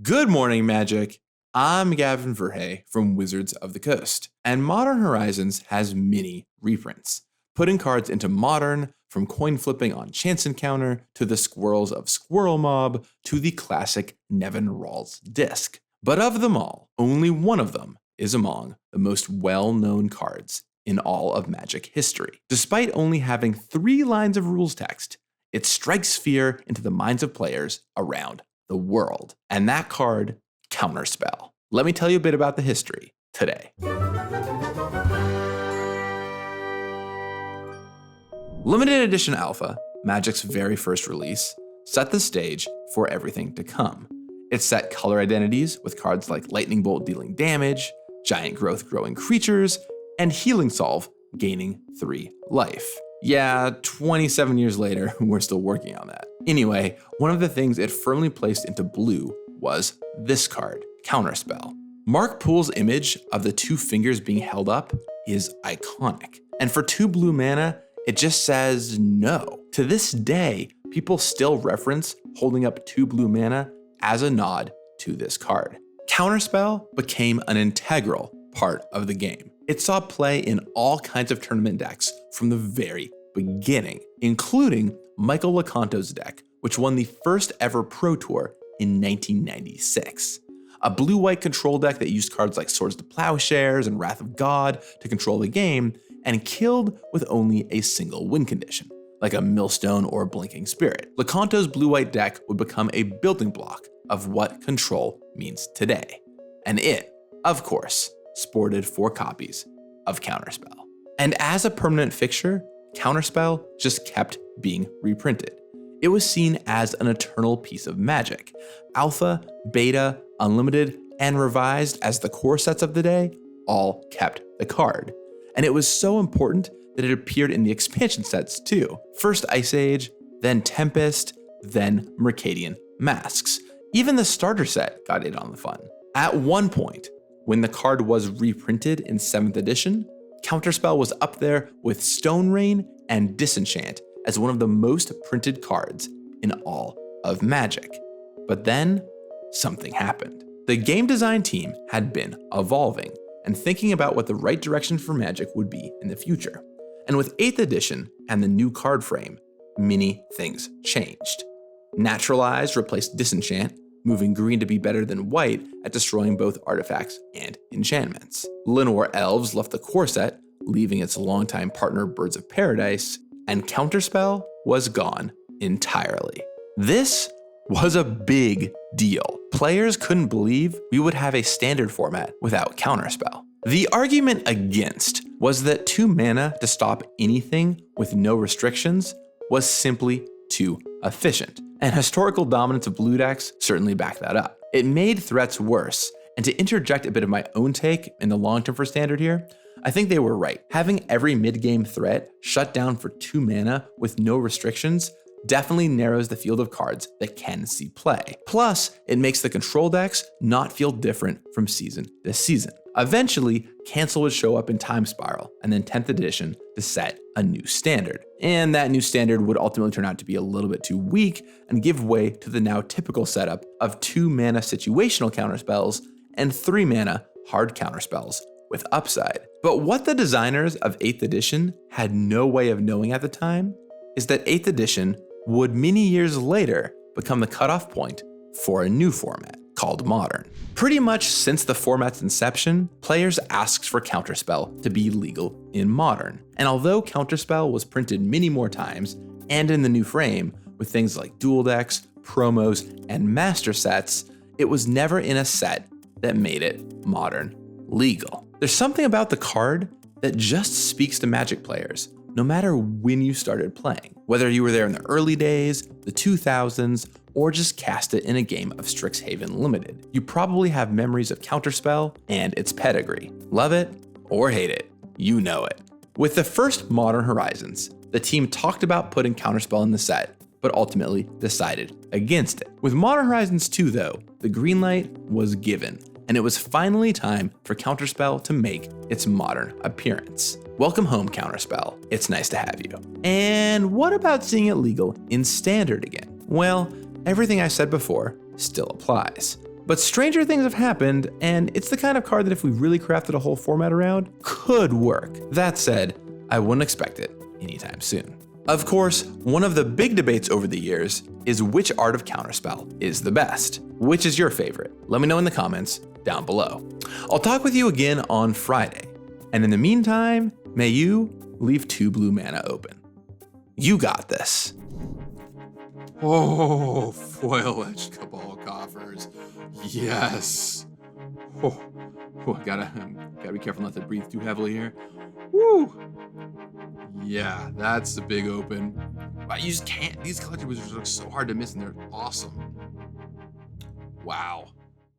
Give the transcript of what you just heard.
Good morning, Magic. I'm Gavin Verhey from Wizards of the Coast, and Modern Horizons has many reprints, putting cards into Modern, from coin flipping on Chance Encounter to the Squirrels of Squirrel Mob to the classic Nevin Rawls disc. But of them all, only one of them is among the most well-known cards in all of Magic history. Despite only having 3 lines of rules text, it strikes fear into the minds of players around the world. And that card, Counterspell. Let me tell you a bit about the history today. Limited Edition Alpha, Magic's very first release, set the stage for everything to come. It set color identities with cards like Lightning Bolt dealing damage, Giant Growth growing creatures, and Healing Solve gaining 3 life. Yeah, 27 years later, we're still working on that. Anyway, one of the things it firmly placed into blue was this card, Counterspell. Mark Poole's image of the 2 fingers being held up is iconic. And for 2 blue mana, it just says no. To this day, people still reference holding up 2 blue mana as a nod to this card. Counterspell became an integral part of the game. It saw play in all kinds of tournament decks from the very beginning, including Michael Lecanto's deck, which won the first ever Pro Tour in 1996. A blue-white control deck that used cards like Swords to Plowshares and Wrath of God to control the game, and killed with only a single win condition, like a Millstone or Blinking Spirit. Lecanto's blue-white deck would become a building block of what control means today. And it, of course, sported 4 copies of Counterspell. And as a permanent fixture, Counterspell just kept being reprinted. It was seen as an eternal piece of Magic. Alpha, Beta, Unlimited, and Revised as the core sets of the day all kept the card. And it was so important that it appeared in the expansion sets too. First Ice Age, then Tempest, then Mercadian Masks. Even the starter set got in on the fun. At one point, when the card was reprinted in 7th edition, Counterspell was up there with Stone Rain and Disenchant as one of the most printed cards in all of Magic. But then, something happened. The game design team had been evolving and thinking about what the right direction for Magic would be in the future. And with 8th edition and the new card frame, many things changed. Naturalize replaced Disenchant, moving green to be better than white at destroying both artifacts and enchantments. Llanowar Elves left the core set, leaving its longtime partner Birds of Paradise, and Counterspell was gone entirely. This was a big deal. Players couldn't believe we would have a standard format without Counterspell. The argument against was that 2 mana to stop anything with no restrictions was simply too efficient. And historical dominance of blue decks certainly backed that up. It made threats worse, and to interject a bit of my own take in the long term for standard here, I think they were right. Having every mid-game threat shut down for 2 mana with no restrictions definitely narrows the field of cards that can see play. Plus, it makes the control decks not feel different from season to season. Eventually, Cancel would show up in Time Spiral, and then 10th edition to set a new standard. And that new standard would ultimately turn out to be a little bit too weak and give way to the now typical setup of 2 mana situational counterspells and 3 mana hard counterspells with upside. But what the designers of 8th edition had no way of knowing at the time is that 8th edition would many years later become the cutoff point for a new format called Modern. Pretty much since the format's inception, players asked for Counterspell to be legal in Modern. And although Counterspell was printed many more times and in the new frame with things like dual decks, promos, and master sets, it was never in a set that made it Modern legal. There's something about the card that just speaks to Magic players, no matter when you started playing. Whether you were there in the early days, the 2000s, or just cast it in a game of Strixhaven Limited, you probably have memories of Counterspell and its pedigree. Love it or hate it, you know it. With the first Modern Horizons, the team talked about putting Counterspell in the set, but ultimately decided against it. With Modern Horizons 2 though, the green light was given, and it was finally time for Counterspell to make its modern appearance. Welcome home, Counterspell. It's nice to have you. And what about seeing it legal in Standard again? Well, everything I said before still applies. But stranger things have happened, and it's the kind of card that if we really crafted a whole format around, could work. That said, I wouldn't expect it anytime soon. Of course, one of the big debates over the years is which art of Counterspell is the best. Which is your favorite? Let me know in the comments down below. I'll talk with you again on Friday, and in the meantime, may you leave 2 blue mana open. You got this. Oh, foil-edged Cabal Coffers. Yes. Oh, I gotta be careful not to breathe too heavily here. Woo. Yeah, that's the big open. You just can't. These collector wizards look so hard to miss, and they're awesome. Wow.